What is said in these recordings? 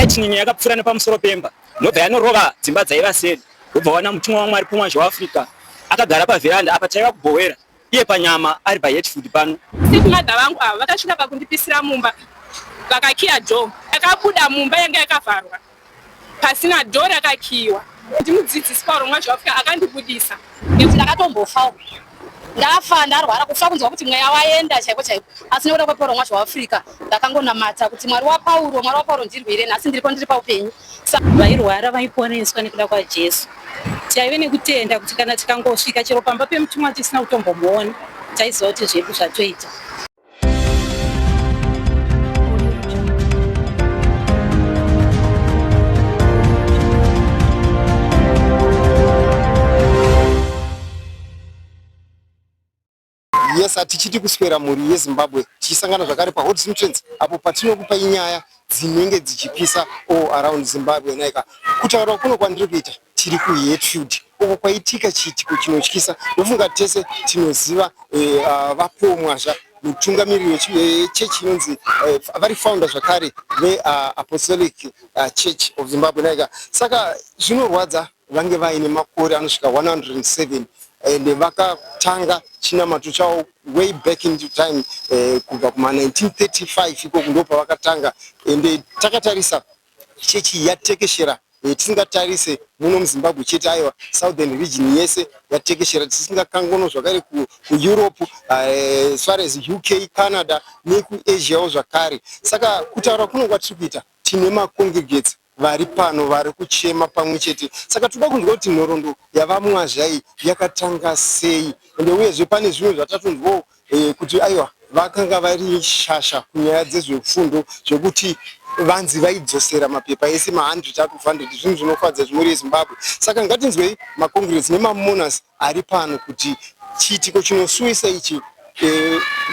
lightning yakapfura nepamusoro pemba ndobva yanorova dzimba dzaiva seri. Ndobva wana mutumwa waMwari pamwazha waAfrica akagara pavheranda apa chaiva kubhowera iye panyama ari paHertford pano. Siku madha vangu ava vakasvika pakundipisira mumba vakakiya dhoo. Akabuda mumba yanga yakavharwa pasina dhoo rakakiyiwa. Ndimudzidzisi Pauro Mwazha waAfrica akandibudisa nekuti ndakatombofawo ndafa ndarwara kufa kunzwa kuti mweya waenda chaiko chaiko, asi nekuda kwePauro Mwazha waAfrica ndakangonamata kuti Mwari waPauro ndirwire, nhasi ndiripo ndiri paupenyu. Vairwara vaiponeswa nekuda kwaJesu. Taive nekutenda kuti kana tikangosvika chero pamba pemutumwa tisina kutombomuona taiziva kuti zvedu zvatoita. Yes, atichiti kuswera muri yeZimbabwe tichisangana zvakare paHot Simpsons apo patinokupa inyaya dzinenge dzichipisa all around Zimbabwe naika. Kutaura kuno kwandiri kuita tiri kuHertford uko kwaitika chiitiko chinotyisa. Ndofunga tese tinoziva vaPaul Mwazha mutungamiriri wechechi inonzi vari founder zvakare veApostolic Church of Zimbabwe naika. Saka zvinorwadza vange vaine makore anosvika 107 ende vakatanga chinamato chavo way back into time kubva kuma 1935 iko kundopa vakatanga ende takatarisa chechi yatekeshera tisingatarise muno muZimbabwe chete aiwa southern region yese yatekeshera tisingakangono zvakare kuEurope as far as UK, Canada nekuAsia zvakare. Saka kutaura kuno kwatiri kuita tine macongregates vari pano vari kuchema pamwe chete. Saka toda kunzwa kuti nhoroondo yavaMwazha yakatanga sei ende uyezve pane zvimwe zvatatonzwawo kuti aiwa vakanga vari shasha kunyaya dzezvefundo zvekuti vanzi vaidzosera mapepa ese ma100 out of 100 zvinhu zvinofadza zvimuri yeZimbabwe. Saka ngatinzwei macongregates nemamoners ari pano kuti chiitiko chinosuwisa ichi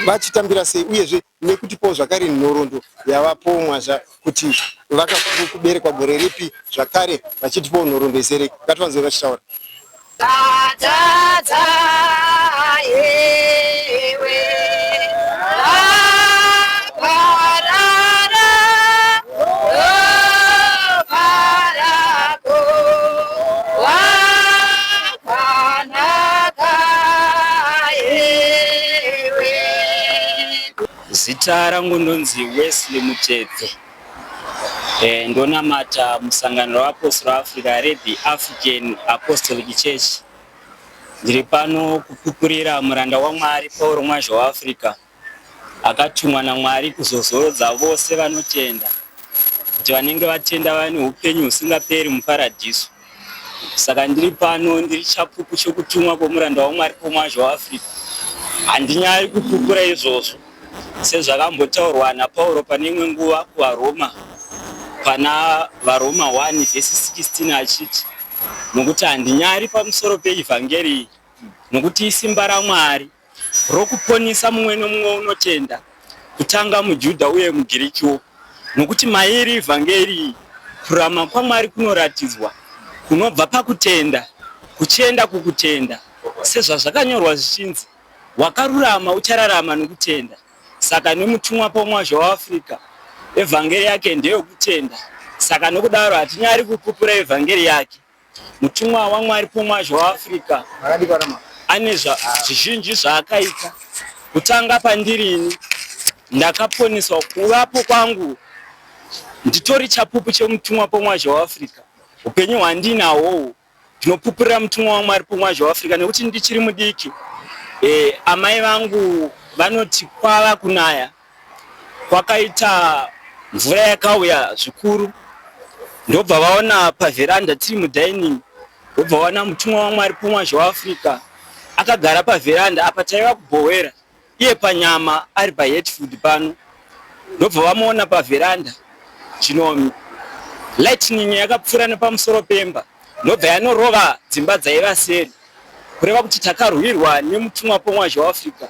vachitambira sei uyezve nekutipawo zvakare nhoroondo yavaPaul Mwazha kuti vakakuberekwa gore ripi zvakare vachitipawo nhoroondo izere. Ngativanzwe vachitaura. Zita rangu ndonzi Wesley Mutete. Ndonamata musangano waApostle Africa Red African Apostolic Church. Ndiri pano kupupurira muranda waMwari Pauro Mwazha waAfrica akatumwa naMwari kuzozorodza vose vanotenda kuti vanenge vatenda vane upenyu husingaperi muparadiso. Saka ndiri pano ndiri chapupu chokutumwa kwomuranda waMwari Pauro Mwazha waAfrica. Handinyari kupupura izvozvo sezvakambotaurwa naPauro pane imwe nguva kuvaRoma pana vaRoma 1 vhesi 16 achiti nokuti handinyari pamusoro peivhangeri nokuti isimba raMwari rokuponesa mumwe nomumwe unotenda kutanga muJudha uye muGirikiwo nokuti mairi ivhangeri kurama kwaMwari kunoratidzwa kunobva pakutenda kuchienda kukutenda sezvazvakanyorwa zvichinzi wakarurama uchararama nokutenda. Saka nemutumwa Paul Mwazha waAfrica evhangeri yake ndeyokutenda. Saka nokudaro hatinyari kupupura evhangeri yake. Mutumwa waMwari Paul Mwazha waAfrica ane zvizhinji zvaakaita. Kutanga pandirini ndakaponeswa kuvapo kwangu nditori chapupu chemutumwa Paul Mwazha waAfrica. Upenyu hwandinahwo ndinopupurira mutumwa waMwari Paul Mwazha waAfrica nekuti ndichiri mudiki. Amai vangu vanoti kwava kunaya kwakaita mvura yakauya zvikuru ndobva vaona pavheranda tiri mudining ndobva vaona mutumwa waMwari Paul Mwazha waAfrica akagara pavheranda apa taiva kubhowera iye panyama ari paHertford pano. Ndobva vamuona pavheranda zvino lightning yakapfura nepamusoro pemba ndobva yanorova dzimba dzaiva seri kureva kuti takarwirwa nemutumwa Paul Mwazha waAfrica.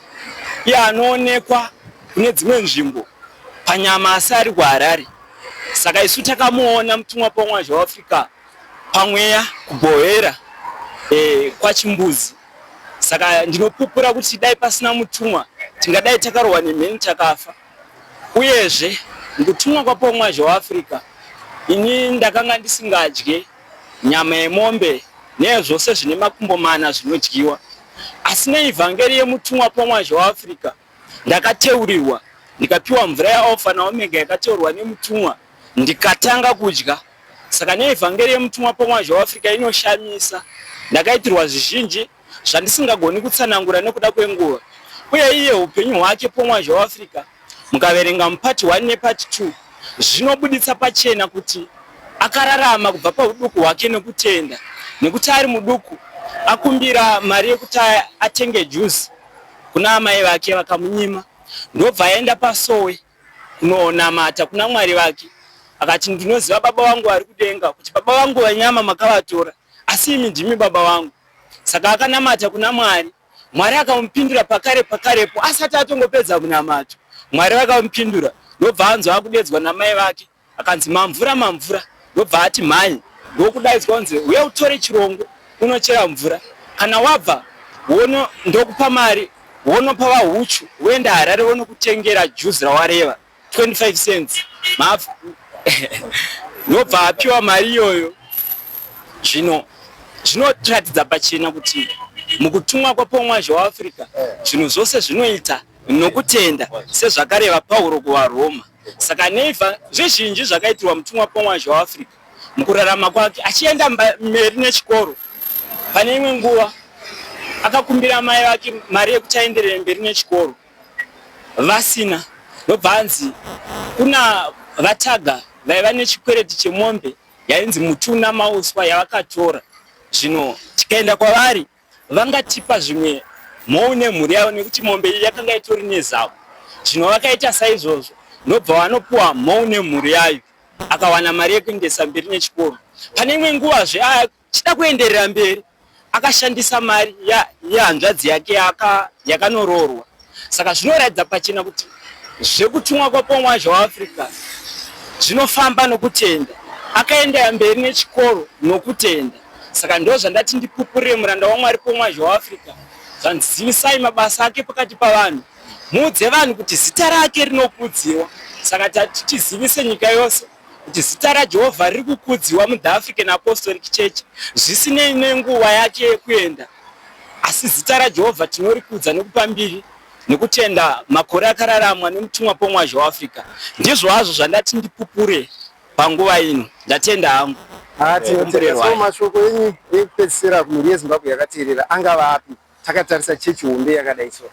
Iye anoonekwa kune dzimwe nzvimbo panyama asi ari kuHarare. Saka isu takamuona mutumwa Paul Mwazha waAfrica pamweya kubhowera kwaChimbuzi. Saka ndinopupura kuti dai pasina mutumwa tingadai takarohwa nemheni takafa. Uyezve mutumwa kwaPaul Mwazha waAfrica ini ndakanga ndisingadye nyama yemombe nezvose zvine makumbo mana zvinodyiwa. Asi neivhangeri yemutumwa pamwazha waAfrica ndakateurirwa ndikapiwa mvura yaAlpha naOmega yakateurwa nemutumwa ndikatanga kudya. Saka neivhangeri yemutumwa pamwazha waAfrica inoshamisa. Ndakaitirwa zvizhinji zvandisingagoni kutsanangura nekuda kwenguva. Uye iye upenyu hwake pamwazha waAfrica mukaverenga mupati 1 nepati 2 zvinobuditsa pachena kuti akararama kubva pauduku hwake nekutenda. Nekuti ari muduku akumbira mari yekuti atenge juice kuna amai vake vakamunyima. Ndobva aenda pasowe kunonamata kuna Mwari vake. Akati ndinoziva baba vangu ari kudenga kuti baba vangu vanyama makavatora asi imi ndimi baba vangu. Saka akanamata kuna Mwari. Mwari akamupindura pakarepo asati atongopedza kunamata. Mwari akamupindura. Ndobva anzwa akudedzwa namai vake. Akanzi mamvura. Ndobva ati mhai. Ndokudaidzwa kunzi uye utore chirongo unochera mvura. Kana wabva wono ndokupa mari wonopa vahuchu uenda Harare wonokutengera juice rawareva 25 cents. Ndobva apiwa mari iyoyo. Zvinotiratidza pachena kuti mukutumwa kwapamwazha waAfrica zvinhu zvose zvinoita nokutenda sezvakareva Pauro kuvaRoma. Saka neivha zvizhinji zvakaitirwa mutumwa pamwazha waAfrica mukurarama kwake achienda mberi nechikoro. Pane imwe nguva akakumbira mai vake mari yekuti aenderere mberi nechikoro vasina. Ndobva anzi kuna vataga vaiva nechikwereti chemombe yainzi Mutuna Mauswa yavakatora. Zvino tikaenda kwavari vangatipa zvimwe mhou nemhuri yavo nekuti mombe iyi yakanga itori nezavo. Zvino vakaita saizvozvo. Ndobva vanopuwa mhou nemhuri yayo. Akawana mari yekuendesa mberi nechikoro. Pane imwe nguvazve achida kuenderera mberi akashandisa mari yehanzvadzi yake yakanoroorwa. Saka zvinoratidza pachena kuti zvekutumwa kwapamwazha waAfrica zvinofamba nokutenda. Akaenda mberi nechikoro nokutenda. Saka ndo zvandati ndipupurire muranda waMwari pamwazha waAfrica. Zvanzivisai mabasa ake pakati pavanhu. Muudze vanhu kuti zita rake rinokudziwa. Saka tizivise nyika yose kuti zita raJehovha riri kukudziwa muThe African Apostolic Church zvisinei nenguva yake yekuenda. Asi zita raJehovha tinorikudza nekupa mbiri nekutenda makore akararamwa nemutumwa pamwazha waAfrica. Ndizvo hazvo zvandati ndipupure panguva ino. Ndatenda hangu. So mashoko enyu ekupedzisira kumhuri yeZimbabwe yakateerera angava api? Takatarisa chechi hombe yakadai so.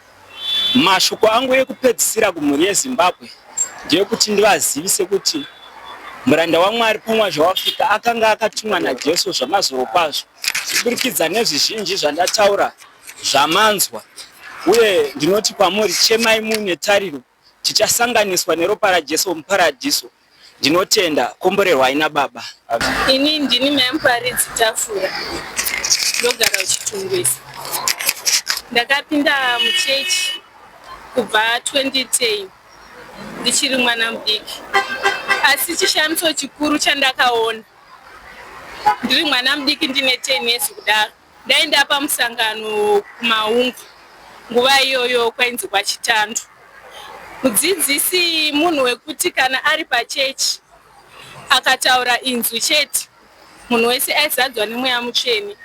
Mashoko angu ekupedzisira kumhuri yeZimbabwe ndeyekuti ndivazivise kuti muranda waMwari pamwazha waAfrica akanga akatumwa naJesu zvamazoro kwazvo. Kuburikidza nezvizhinji zvandataura zvamanzwa. Uye ndinoti kwamuri chemai muine tariro tichasanganiswa neropa raJesu muparadiso. Ndinotenda komborerwai naBaba. Ini ndini Mamparidzi Tafura. Ndogara kuChitungwisa. Ndakapinda muchechi kubva 2010 ndichiri mwana mudiki. Asi chishamiso chikuru chandakaona ndiri mwana mudiki ndine 10 years kudaro. Ndaenda pamusangano kumaungu nguva iyoyo kwainzi kwaChitando. Mudzidzisi munhu wekuti kana ari pachechi akataura inzwi chete munhu wese aizadzwa nemweya mutsvene.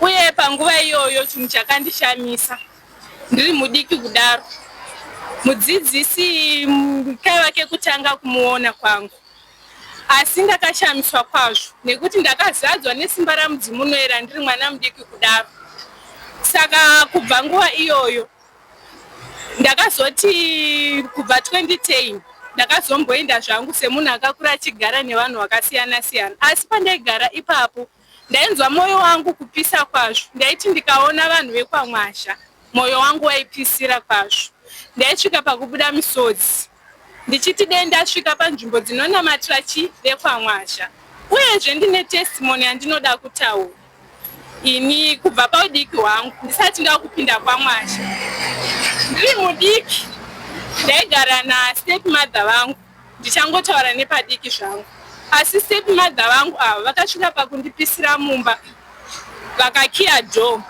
Uye panguva iyoyo chinhu chakandishamisa ndiri mudiki kudaro. Mudzidzisi kaiva kekutanga kumuona kwangu. Asi ndakashamiswa kwazvo nekuti ndakazadzwa nesimba raMudzimu Munoera ndiri mwana mudiki kudaro. Saka kubva nguva iyoyo ndakazoti kubva 2010 ndakazomboenda zvangu semunhu akakura achigara nevanhu vakasiyana siyana. Asi pandaigara ipapo ndainzwa mwoyo wangu kupisa kwazvo. Ndaiti ndikaona vanhu vekwaMwazha mwoyo wangu waipisira kwazvo. Ndaisvika pakubuda misodzi ndichiti dei ndasvika panzvimbo dzinonamatira vekwaMwazha. Uyezve ndine testimony yandinoda kutaura. Ini kubva paudiki hwangu ndisati ndakupinda kwaMwazha ndiri mudiki ndaigara nastep mother vangu ndichangotaura nepadiki zvangu. Asi step mother vangu ava vakasvika pakundipisira mumba vakakiya door.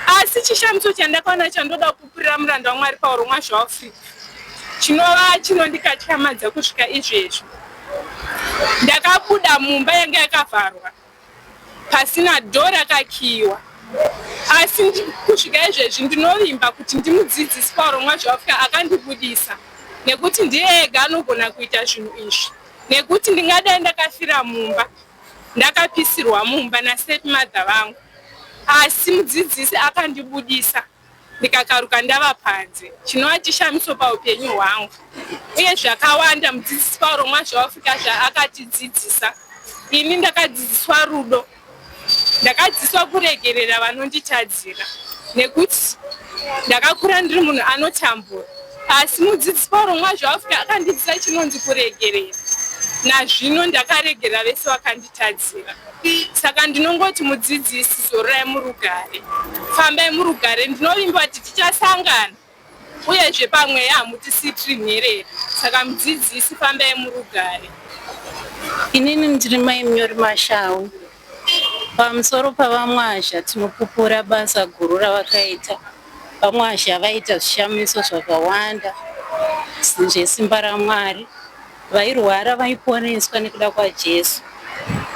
Asi chishamiso chandakaona chandoda kupupurira muranda waMwari Pauro Mwazha waAfrica chinova chinondikatyamadza kusvika izvezvo ndakabuda mumba yanga yakavharwa pasina dhoo rakakiyiwa. Asi kusvika izvezvi ndinovimba kuti ndimudzidzisi Pauro Mwazhavafika akandibudisa, nekuti ndiye ega anogona kuita zvinhu izvi. Nekuti ndingadai ndakafira mumba, ndakapisirwa mumba nastepmother vangu, asi mudzidzisi akandibudisa ndikakaruka ndava panze, chinova chishamiso paupenyu hwangu. Uye zvakawanda mudzidzisi Pauro Mwazhavafika zvaakatidzidzisa. Ini ndakadzidziswa rudo, ndakadzidziswa kuregerera vanonditadzira, nekuti ndakakura ndiri munhu anotambura. Asi mudzidzisi Pauro Mwazhavafika akandidzidzisa chinonzi kuregerera, nazvino ndakaregera vese vakanditadzira. Saka ndinongoti mudzidzisi, zorai murugare, fambai murugare. Ndinovimba kuti tichasangana, uyezve pamwe hamutisi tiri nherera. Saka mudzidzisi, fambai murugare. Inini ndiri mai Munyori Mashawi. Pamusoro pavaMwazha tinopupura basa guru ravakaita. VaMwazha vaita zvishamiso zvakawanda zvesimba raMwari. Vairwara vaiponeswa nekuda kwaJesu.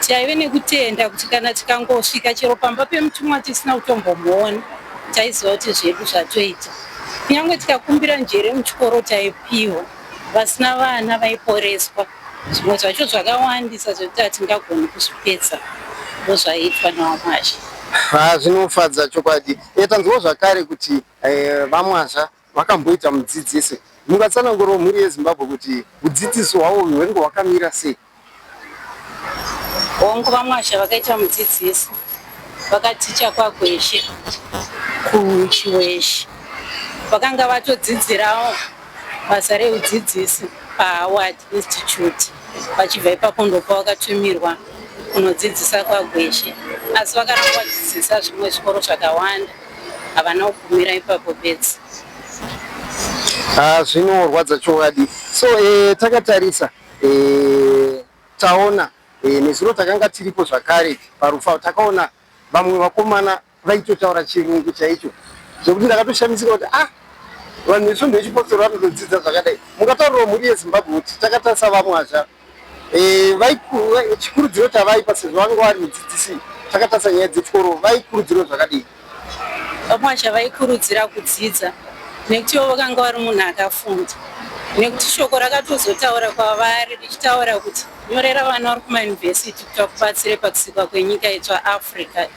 Taive nekutenda kuti kana tikangosvika chero pamba pemutumwa tisina kutombomuona, taiziva kuti zvedu zvatoita. Kunyange tikakumbira njere muchikoro taipiwa, vasina vana vaiporeswa. Zvimwe zvacho zvakawandisa zvekuti hatingagoni kuzvipedza ndozvaiitwa navaMwazha. Zvinofadza chokwadi. Tanzwawo zvakare kuti vaMwazha vakamboita mudzidzisi. Mungatsanangurawo mhuri yeZimbabwe kuti mudzidzisi hwavo hwengu hwakamira sei? Hongu vaMwazha vakaita mudzidzisi, vakaticha kwaGweshe kuChiweshe. Vakanga vatodzidzirawo basa reudzidzisi paHoward Institute. Vachibva ipapo ndopa vakatumirwa kunodzidzisa kwaGweshe. Asi vakaramba vachidzidzisa zvimwe zvikoro zvakawanda, havana kugumira ipapo bedzi. Zvinorwadza chokwadi. So takatarisa taona nezuro takanga tiripo zvakare paRufaro, takaona vamwe vakomana vaitotaura chirungu chaicho, zvokuti ndakatoshamisika kuti vanhu vesvondo yechipostori vanotodzidza zvakadai. Mungataurirawo mhuri yeZimbabwe kuti takatarisa vaMwazha chikurudziro chavaipa sezvo vanga vari mudzidzisi, takatarisa nyaya dzechikoro, vaikurudziro zvakadii? VaMwazha vaikurudzira kudzidza nekuti ivo vakanga vari munhu akafunda, nekuti shoko rakatozotaura kwavari richitaura kuti nyorera vana vari kumayunivhesiti kuti vakubatsire pakusikwa kwenyika itsva Africa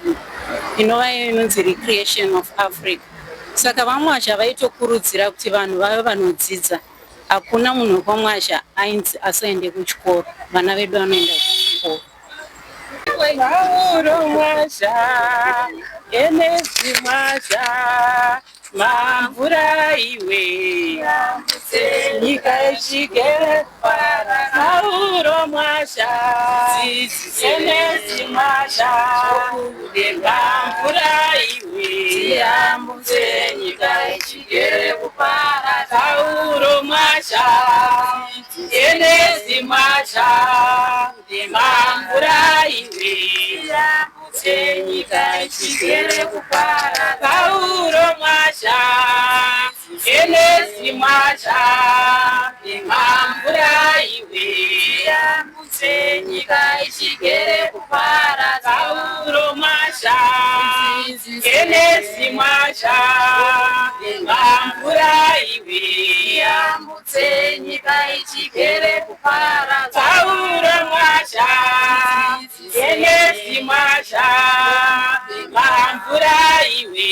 inova inonzi Recreation of Africa. Saka vaMwazha vaitokurudzira kuti vanhu vave vanodzidza. Hakuna munhu wekwaMwazha ainzi asaende kuchikoro, vana vedu vanoenda kuchikoro. Pauro Mwazha, Enesi Mwazha, mamvura iwe, nyika ishige. Pauro Mwazha, Enesi Mwazha, mamvura iwe, nyika ishige. Pauro Mwazha, Enesi Mwazha, mamvura iwe, nyika ishige. Pauro Mwazha, Enesi Mwazha, mamvura iwe, nyika ishige kupara. Pauro Mwazha, Enesi Mwazha, mamvura iwe, nyika ishige kupara. Pauro Mwazha, Enesi Mwazha, mamvura iwe,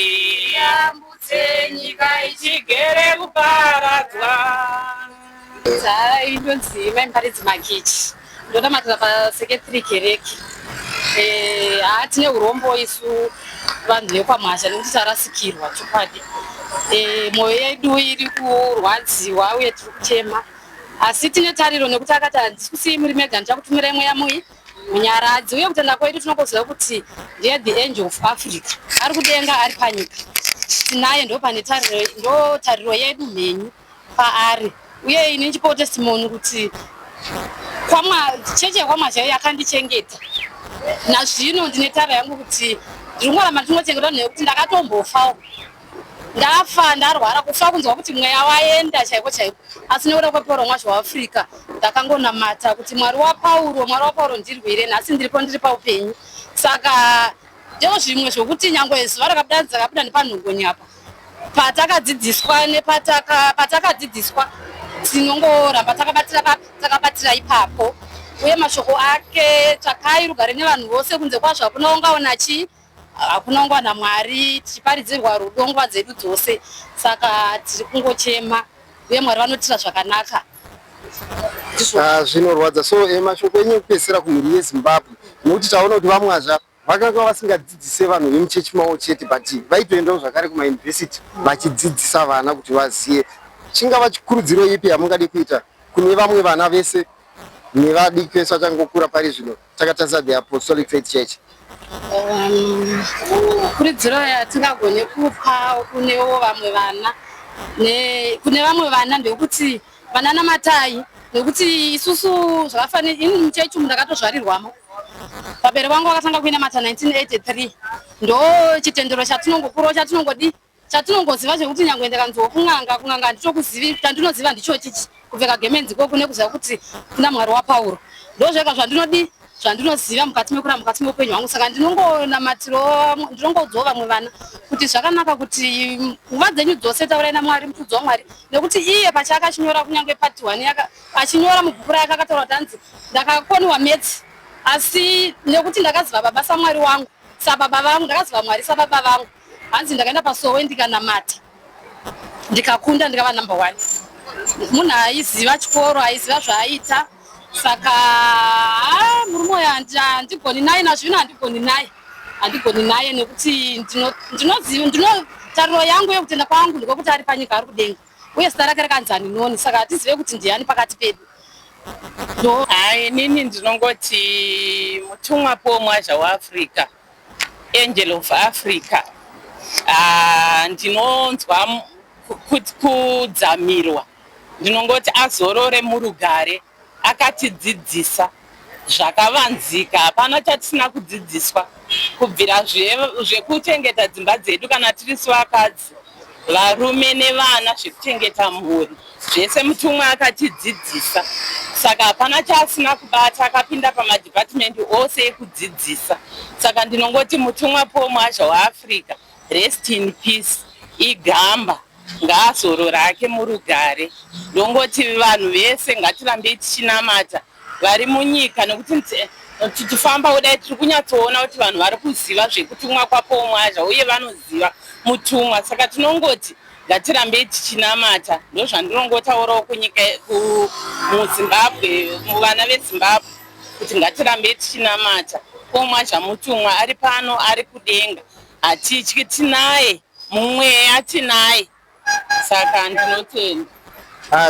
nyika ichigere kuparadzwa. Inonzi Maimbaridzi Makichi, ndonamatira pasekendari kereke. Tine urombo isu vanhu vekwaMwazha nekuti tarasikirwa chokwadi. Mwoyo yedu iri kurwadziwa uye tiri kuchema, asi tine tariro nekuti akati handisii muri mega, ndichakutumirai mweya muyi munyaradzi. Uye kutenda kwedu tinokuziva kuti ndiye the angel of Africa, ari kudenga ari panyika. Tinaye ndo pane tariro yedu mhenyu paari. Uye ini ndichipawo testimony kuti chechi yekwaMwazha yakandichengeta. Nazvino ndine tariro yangu kuti ndiri kurarama ndinochengetwa nekuti ndakatombofawo. ndafa ndarwara kufa kunzwa kuti mweya waenda chaiko chaiko. Asi nekuda kwepauro mwazha waAfrica ndakangonamata kuti Mwari waPauro ndirwire, nhasi ndiripo ndiri paupenyu. Saka ndeo zvimwe zvokuti nyangwe zuva rakabuda nepanhongoni apa patakadzidziswa patakadzidziswa tinongoramba takabatira ipapo, uye mashoko ake tsvakai rugare nevanhu vose kunze kwazvo hakuna ungaona hakuna ungaona Mwari tichiparidzirwa rudo nguva dzedu dzose. Saka tiri kungochema uye Mwari vanotira zvakanaka. Zvinorwadza. So mashoko enyu ekupedzisira kumhuri yeZimbabwe, nokuti taona kuti vamwazva vakanga vasingadzidzise vanhu vemuchechi mavo chete, but vaitoendawo zvakare kumayunivhesiti vachidzidzisa vana kuti vaziye. Chingava chikurudziro ipi yamungade kuita kune vamwe vana vese nevadiki vese vachangokura pari zvino takatarisa the Apostolic Faith Church? Kurudziro yatingagone kupa kunewo vamwe vana kune vamwe vana ndekuti vana namatai, nekuti isusu zvakafanira ini muchechi umu ndakatozvarirwamo. Vabereki vangu vakatanga kuinamata 1983. Ndo chitendero chatinongokurawo chatinongoziva zvekuti nyangwe ndakanzwa kun'anga chandinoziva ndicho chichi kupfeka gemenzi kune kuziva kuti kuna Mwari waPauro. Ndo zvega zvandinoziva mukati meupenyu hwangu. Saka ndinongodzowa vamwe vana kuti zvakanaka kuti nguva dzenyu dzose taurai naMwari, mufudzi waMwari, nekuti iye pachake achinyora kunyange part 1 achinyora mubhuku rake akataura kuti hanzi ndakakoniwa metsi, asi nekuti ndakaziva baba saMwari wangu sababa vangu, ndakaziva Mwari sababa vangu, hanzi ndakaenda pasowe ndikanamata ndikakunda ndikava number 1. Munhu aiziva chikoro, aiziva zvaaita. Saka murume uyu handigoni naye, nazvino handigoni naye nekuti ndinoziva tariro yangu yekutenda kwangu ndikokuti ari panyika ari kudenga, uye zita rake rakanzi Haninoni. Saka hatizive kuti ndiani pakati pedu. Inini ndinongoti mutumwa Paul Mwazha waAfrica, Angel of Africa. Ndinonzwa kudzamirwa, ndinongoti azorore murugare, akatidzidzisa zvakavanzika. Hapana chatisina kudzidziswa, kubvira zvekuchengeta dzimba dzedu kana tiri vakadzi, varume nevana, zvekuchengeta mhuri, zvese mutumwa akatidzidzisa. Saka hapana chaasina kubata, akapinda pamadhipatimendi ose ekudzidzisa. Saka ndinongoti mutumwa Paul Mwazha waAfrica, rest in peace, igamba ngaazorore rake murugare. Ndongoti vanhu vese ngatirambei tichinamata vari munyika, nekuti tichifamba kudai tiri kunyatsoona kuti vanhu vari kuziva zvekutumwa kwaPaul Mwazha uye vanoziva mutumwa. Saka tinongoti ngatirambei tichinamata. Ndo zvandinongotaurawo kunyika muZimbabwe, muvana veZimbabwe, kuti ngatirambei tichinamata. Paul Mwazha mutumwa, ari pano, ari kudenga, hatityi, tinaye mumweya, tinaye. Saka ndinotenda.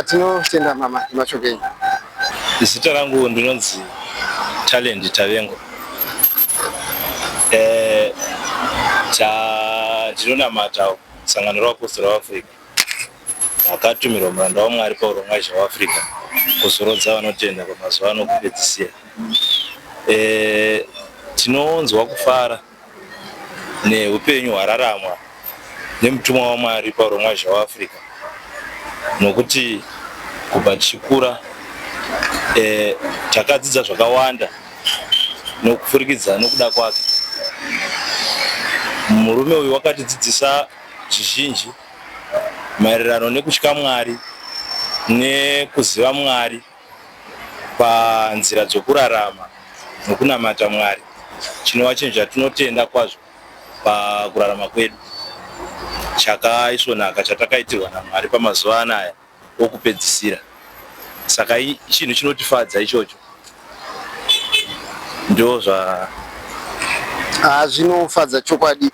Tinotenda mama mashoko enyu. Zita rangu ndinonzi Talent Tavengo. Ndinonamata sangano raApostori waAfrica, akatumirwa muranda waMwari Pauro Mwazha waAfrica kuzorodza vanotenda pamazuva ano kupedzisira. Tinonzwa kufara neupenyu hwararamwa nemutumwa waMwari Pauro Mwazha waAfrica, nokuti kubva tichikura takadzidza zvakawanda nokufurikidza nokuda kwake. Murume uyu wakatidzidzisa zvizhinji maererano nekutya Mwari nekuziva Mwari panzira dzokurarama nokunamata Mwari, chinova chinhu chatinotenda kwazvo pakurarama kwedu, chakaisvonaka chatakaitirwa naMwari pamazuva anaya okupedzisira. Saka chinhu chinotifadza ichocho. Ndo zvinofadza chokwadi.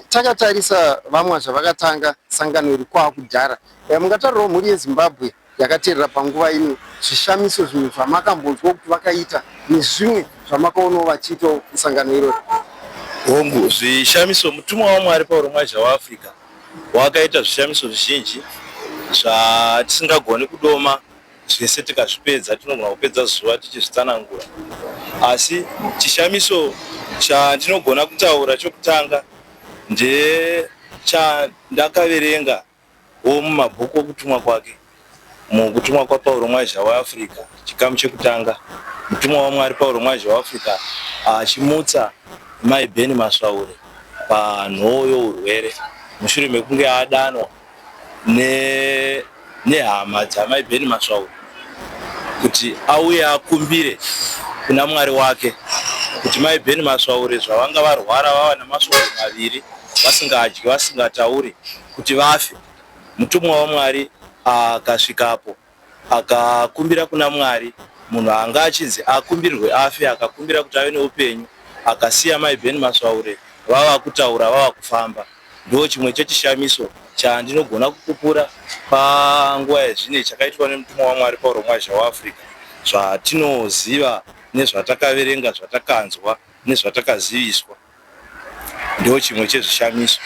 Takatarisa vamwe zvavakatanga sangano iri kwakudhara, mungatarirawo mhuri yeZimbabwe yakateerera panguva ino, zvishamiso zvimwe zvamakambonzwa kuti vakaita nezvimwe zvamakaonawo vachiitawo musangano iroro? hongu, zvishamiso, mutumwa waMwari Pauro Mwazha waAfrica wakaita zvishamiso zvizhinji zvatisingagoni kudoma zvese tikazvipedza. Tinogona kupedza zuva tichizvitsanangura, asi chishamiso chandinogona kutaura chokutanga chandakaverenga mumabhuku okutumwa kwake, mukutumwa kwaPauro Mwazha weAfrica, chikamu chekutanga, mutumwa waMwari Pauro Mwazha weAfrica achimutsa Mai Beni Masvaure panhoyo urwere mushure mekunge adanwa nehama dzaMai Beni Masvaure kuti auye akumbire kuna Mwari wake kuti Mai Beni Masvaure zvavanga varwara vava namasvouro maviri vasingadyi vasingatauri kuti vafe. Mutumwa waMwari akasvikapo akakumbira kuna Mwari, munhu anga achinzi akumbirwe afe akakumbira kuti ave neupenyu, akasiya Mai Beni Masvaure vava kutaura vava kufamba. Ndo chimwe chechishamiso chandinogona kukupura panguva yezvino chakaitwa nemutumwa waMwari Pauro Mwazha weAfrica, zvatinoziva nezvatakaverenga, zvatakanzwa nezvatakaziviswa. Ndo chimwe chezvishamiso.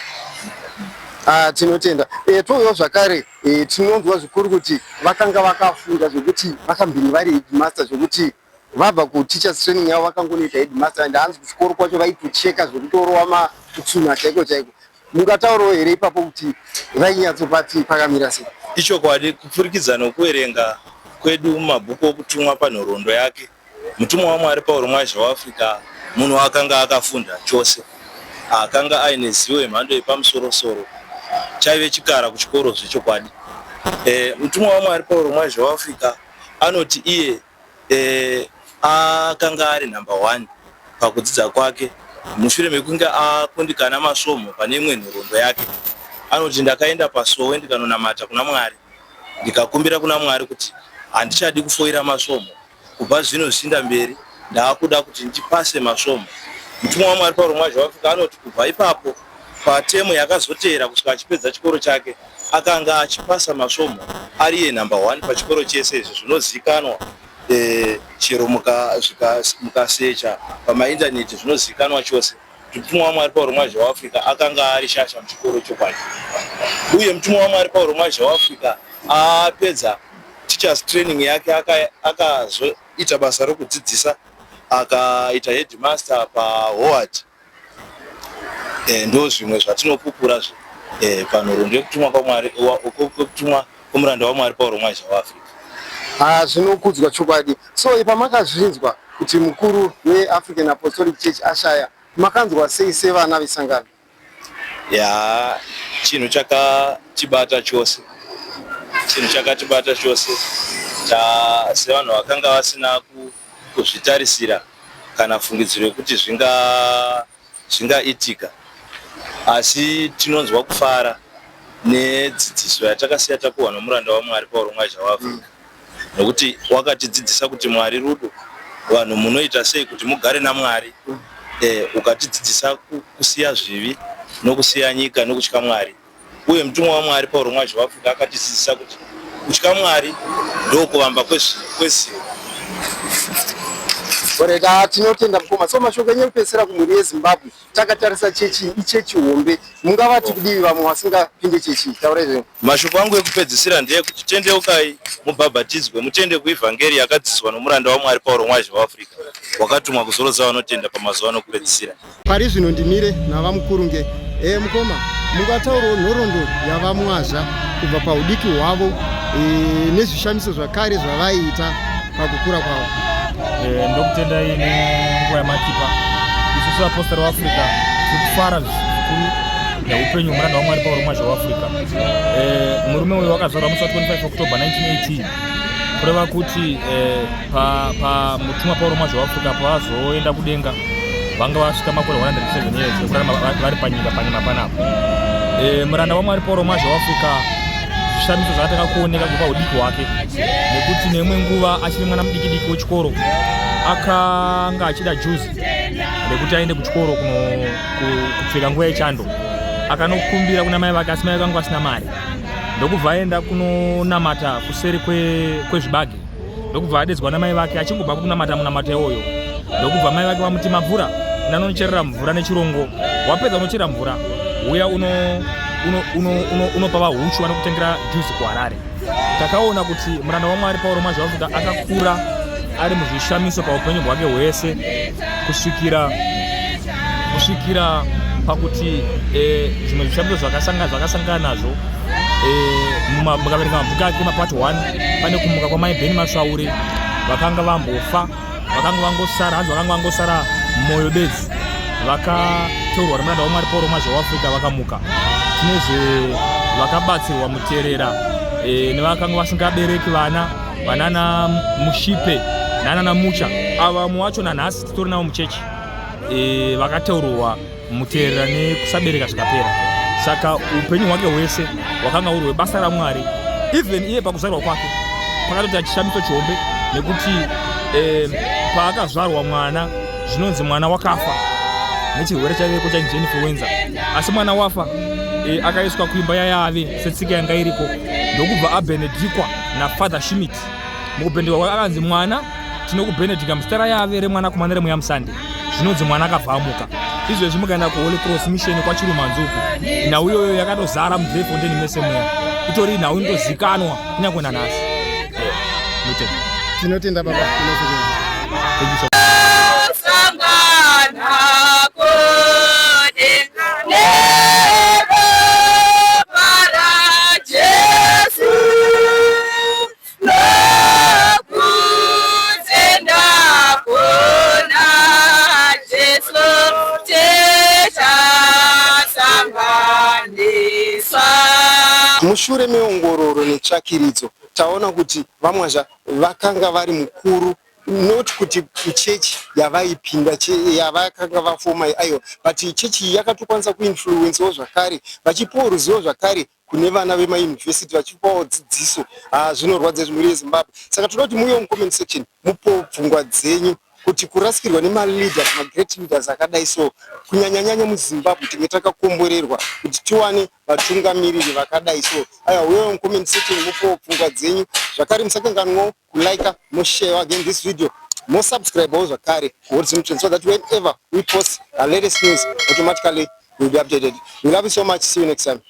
Tinotenda. Touyawo zvakare tinonzwa zvikuru kuti vakanga vakafunda zvokuti vakambini vari headmaster, zvokuti vabva kuteachers training yavo vakangonoita headmaster, and hanzi kuchikoro kwacho vaitocheka zvokutorova makutsuna chaiko chaiko. Mungataurawo here ipapo kuti vainyatsopatii pakamira sei? Ichokwadi, kupfurikidza nokuverenga kwedu mumabhuku okutumwa panhoroondo yake, mutumwa waMwari Pauro Mwazha weAfrica munhu akanga akafunda chose, akanga aine zivo yemhando yepamusoro-soro, chaive chikara kuchikoro zvechokwadi. Mutumwa waMwari Pauro Mwazha weAfrica anoti iye akanga ari number 1 pakudzidza kwake. Mushure mekunge akundikana masvomo pane imwe nhoroondo yake, anoti ndakaenda paSowe ndikanonamata kuna Mwari, ndikakumbira kuna Mwari kuti handichadi kufoira masvomo, kubva zvino zvinda mberi ndaakuda kuti ndipase masvomo. Mutumwa waMwari Pauro Mwazha weAfrica anoti kubva ipapo patemu yakazoteera kusvika achipedza chikoro chake akanga achipasa masvomo ari iye number 1 pachikoro chese. Izvi zvinozivikanwa chero mukasecha pamaindaneti, zvinozivikanwa chose. Mutumwa waMwari Pauro Mwazha weAfrica akanga ari shasha muchikoro chokwadi. Uye mutumwa waMwari Pauro Mwazha weAfrica apedza teachers training yake akazoita basa rokudzidzisa, akaita headmaster paHoward. Ndo zvimwe zvatinopupura panhoroondo yekutumwa kwomuranda waMwari Pauro Mwazha weAfrica. Zvinokudzwa chokwadi. So pamakazvinzwa kuti mukuru weAfrican Apostolic Church ashaya, makanzwa sei sevana vesangano? Chinhu chakatibata chose, sevanhu vakanga vasina kuzvitarisira kana fungidziro yekuti zvingaitika, asi tinonzwa kufara nedzidziso yatakasiya tapuhwa nomuranda waMwari Pauro Mwazha weAfrica, nokuti wakatidzidzisa kuti Mwari rudo, vanhu munoita sei kuti mugare naMwari, ukatidzidzisa kusiya zvivi nokusiya nyika nokutya Mwari. Uye mutumwa waMwari Pauro Mwazha weAfrica akatidzidzisa kuti kutya Mwari ndokuvamba kwezivo. Tinotenda mukoma. So mashoko enyu ekupedzisira kumhuri yeZimbabwe, takatarisa chechi ichechi hombe, mungavati kudii vamwe vasingapinde chechi? Taurai zvenyu. Mashoko angu ekupedzisira ndeyekuti tendeukai mubhabhatidzwe, mutende kuivhangeri yakadzidziswa nomuranda waMwari Pauro Mwazha weAfrica, wakatumwa kuzorodza vanotenda pamazuva anokupedzisira. Pari zvino ndimire navamukurunge. Mukoma, mungataurawo nhoroondo yavaMwazha kubva paudiki hwavo nezvishamiso zvakare zvavaiita pakukura kwavo? Ndokutendai nenguva yamakipa. Isusu vapostori veAfrica tikufara zvikuru neupenyu hwomuranda waMwari Pauro Mwazha weAfrica. Murume uyu wakazvarwa musi wa25 October 1918, kureva kuti mutumwa Pauro Mwazha weAfrica pavazoenda kudenga vanga vasvika makore 107 years ekurarama vari panyika panyama panapo. Muranda waMwari Pauro Mwazha weAfrica, zvishamiso zvakatanga kuoneka kubva paudiki hwake, nekuti neimwe nguva achiri mwana mudiki wechikoro akanga achida juzi rekuti aende kuchikoro kupfeka nguva yechando. Akanokumbira kuna mai vake, asi mai vakanga vasina mari. Ndokubva aenda kunonamata kuseri kwezvibage. Ndokubva adedzwa namai vake achingobva kunamata munamata iwoyo. Ndokubva mai vake vamuti mabvura nanocherera mvura nechirongo. Wapedza unochera mvura, uya unopa vahuchu vanokutengera juzi kuHarare. Takaona kuti muranda waMwari Pauro Mwazha weAfrica akakura ari muzvishamiso paupenyu hwake hwese kusvikira pakuti zvimwe zvishambiso zvakasangana nazvo mukaverenga mabhuku ake mapart 1 pane kumuka kwamai Beni Masvaure vakanga vambofa, vakanga vangosara, hanzi vakanga vangosara moyo bedzi, vakateurwa nemuranda waMwari Paul Mwazha weAfrica vakamuka. Tinezve vakabatsirwa muterera nevakanga vasingabereki vana vanana Mushipe nanana Mucha, ava mumwe wacho nanhasi titori navo muchechi vakateurwa muterera nekusabereka zvikapera. Saka upenyu hwake hwese hwakanga huri hwebasa raMwari. Even iye pakuzvarwa kwake pakatoti chishamiso chihombe, nekuti paakazvarwa mwana zvinonzi mwana wakafa nechirwere chaiveko chainzi influenza, asi mwana wafa akaiswa kuimba yayave setsika yanga iriko, ndokubva abenedikwa naFather Schmidt. Mukubhenedikwa akanzi mwana tinokubhenedika muzita rayave remwanakomana reMuyamusande, zvinonzi mwana akabva amuka. Izvezvi mukaenda kuHoly Cross Mission kwaChirumanzuku, nhau iyoyo yakatozara muBlairfontein mese muya, itori nhau inotozikanwa kunyangwe nanhasi. Tinotenda baba. Thank you so much. Mushure meongororo netsvakiridzo taona kuti vaMwazha vakanga vari mukuru, not kuti chechi yavaipinda yavakanga vafoma ayo, but chechi yakatokwanisa kuinfluencewo zvakare, vachipawo ruzivo zvakare kune vana vemayunivhesiti, vachipawo dzidziso. Zvinorwadza zvimuri yeZimbabwe. Saka toda kuti muye mucomment section mupo pfungwa dzenyu kuti kurasikirwa nemaleaders, magreat leaders akadai so kunyanyanyanya muZimbabwe tinge takakomborerwa kuti tiwane vatungamiriri vakadai so. Aya, wewe mucomment section mupo pfungwa dzenyu zvakare, musakanganwa kulike, moshare again this video, more subscribe also zvakare so that whenever we post our latest news automatically you'll be updated. We love you so much. See you next time.